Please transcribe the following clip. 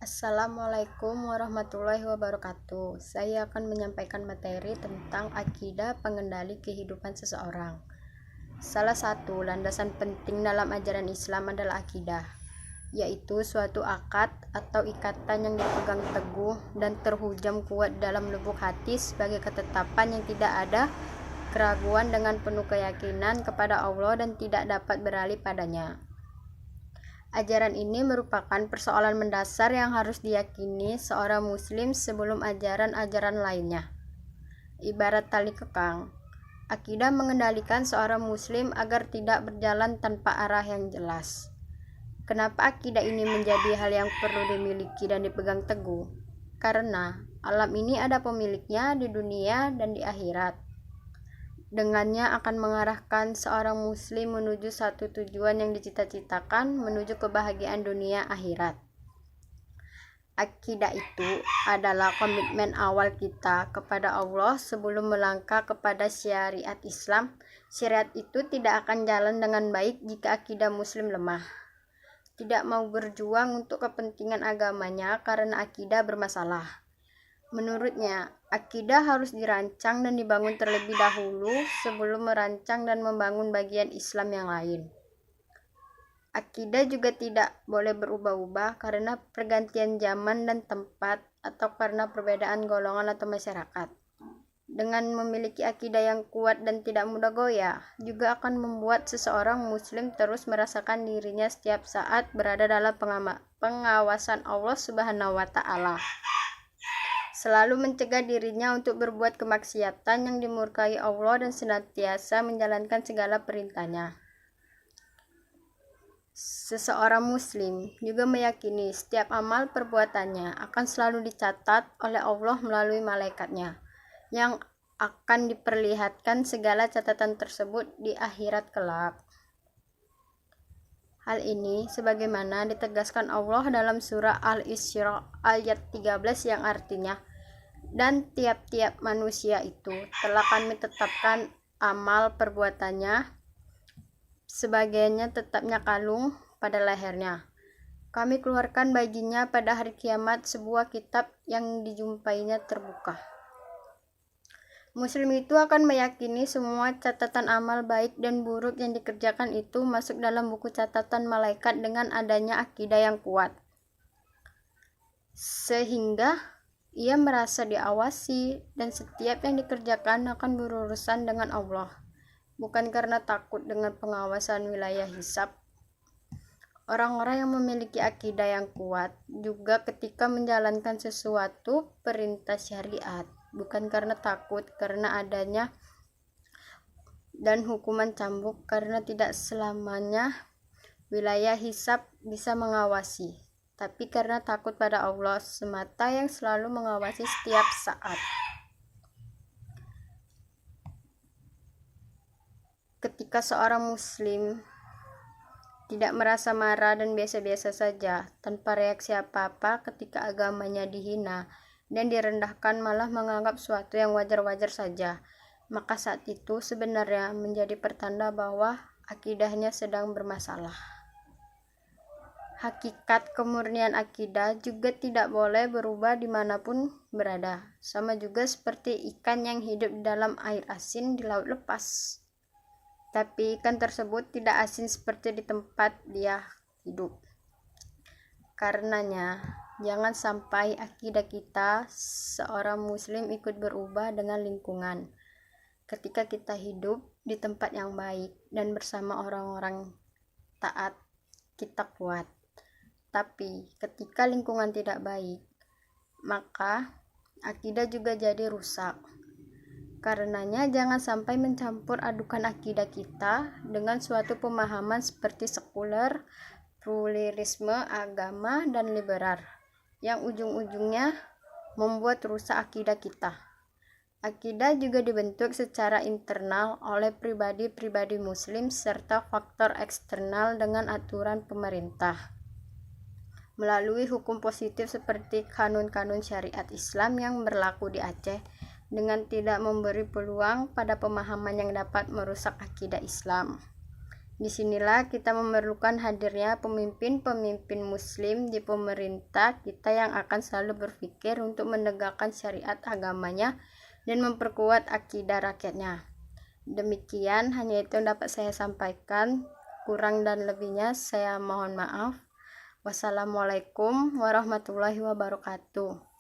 Assalamualaikum warahmatullahi wabarakatuh. Saya akan menyampaikan materi tentang akidah pengendali kehidupan seseorang. Salah satu landasan penting dalam ajaran Islam adalah akidah, yaitu suatu akad atau ikatan yang dipegang teguh dan terhujam kuat dalam lubuk hati sebagai ketetapan yang tidak ada keraguan dengan penuh keyakinan kepada Allah dan tidak dapat beralih padanya. Ajaran ini merupakan persoalan mendasar yang harus diyakini seorang muslim sebelum ajaran-ajaran lainnya. Ibarat tali kekang, akidah mengendalikan seorang muslim agar tidak berjalan tanpa arah yang jelas. Kenapa akidah ini menjadi hal yang perlu dimiliki dan dipegang teguh? Karena alam ini ada pemiliknya di dunia dan di akhirat. Dengannya akan mengarahkan seorang muslim menuju satu tujuan yang dicita-citakan, menuju kebahagiaan dunia akhirat. Akidah itu adalah komitmen awal kita kepada Allah sebelum melangkah kepada syariat Islam. Syariat itu tidak akan jalan dengan baik jika akidah muslim lemah. Tidak mau berjuang untuk kepentingan agamanya karena akidah bermasalah. Menurutnya, akidah harus dirancang dan dibangun terlebih dahulu sebelum merancang dan membangun bagian Islam yang lain. Akidah juga tidak boleh berubah-ubah karena pergantian zaman dan tempat atau karena perbedaan golongan atau masyarakat. Dengan memiliki akidah yang kuat dan tidak mudah goyah, juga akan membuat seseorang muslim terus merasakan dirinya setiap saat berada dalam pengawasan Allah Subhanahu wa Ta'ala. Selalu mencegah dirinya untuk berbuat kemaksiatan yang dimurkai Allah dan senantiasa menjalankan segala perintahnya. Seseorang muslim juga meyakini setiap amal perbuatannya akan selalu dicatat oleh Allah melalui malaikatnya, yang akan diperlihatkan segala catatan tersebut di akhirat kelak. Hal ini sebagaimana ditegaskan Allah dalam surah Al-Isra ayat 13 yang artinya, dan tiap-tiap manusia itu telah kami tetapkan amal perbuatannya, sebagiannya tetapnya kalung pada lehernya. Kami keluarkan baginya pada hari kiamat sebuah kitab yang dijumpainya terbuka. Muslim itu akan meyakini semua catatan amal baik dan buruk yang dikerjakan itu masuk dalam buku catatan malaikat dengan adanya akidah yang kuat. Sehingga ia merasa diawasi dan setiap yang dikerjakan akan berurusan dengan Allah, bukan karena takut dengan pengawasan wilayah hisab. Orang-orang yang memiliki akidah yang kuat juga ketika menjalankan sesuatu perintah syariat, bukan karena takut karena adanya dan hukuman cambuk, karena tidak selamanya wilayah hisab bisa mengawasi, tapi karena takut pada Allah semata yang selalu mengawasi setiap saat. Ketika seorang muslim tidak merasa marah dan biasa-biasa saja, tanpa reaksi apa-apa ketika agamanya dihina dan direndahkan, malah menganggap suatu yang wajar-wajar saja, maka saat itu sebenarnya menjadi pertanda bahwa akidahnya sedang bermasalah. Hakikat kemurnian akidah juga tidak boleh berubah dimanapun berada, sama juga seperti ikan yang hidup di dalam air asin di laut lepas. Tapi ikan tersebut tidak asin seperti di tempat dia hidup. Karenanya, jangan sampai akidah kita seorang muslim ikut berubah dengan lingkungan. Ketika kita hidup di tempat yang baik dan bersama orang-orang taat, kita kuat. Tapi ketika lingkungan tidak baik, maka akidah juga jadi rusak. Karenanya jangan sampai mencampur adukan akidah kita dengan suatu pemahaman seperti sekuler, pluralisme agama, dan liberal, yang ujung-ujungnya membuat rusak akidah kita. Akidah juga dibentuk secara internal oleh pribadi-pribadi muslim serta faktor eksternal dengan aturan pemerintah. Melalui hukum positif seperti kanun-kanun syariat Islam yang berlaku di Aceh, dengan tidak memberi peluang pada pemahaman yang dapat merusak akidah Islam. Disinilah kita memerlukan hadirnya pemimpin-pemimpin muslim di pemerintah kita yang akan selalu berpikir untuk menegakkan syariat agamanya dan memperkuat akidah rakyatnya. Demikian hanya itu yang dapat saya sampaikan. Kurang dan lebihnya saya mohon maaf. Wassalamualaikum warahmatullahi wabarakatuh.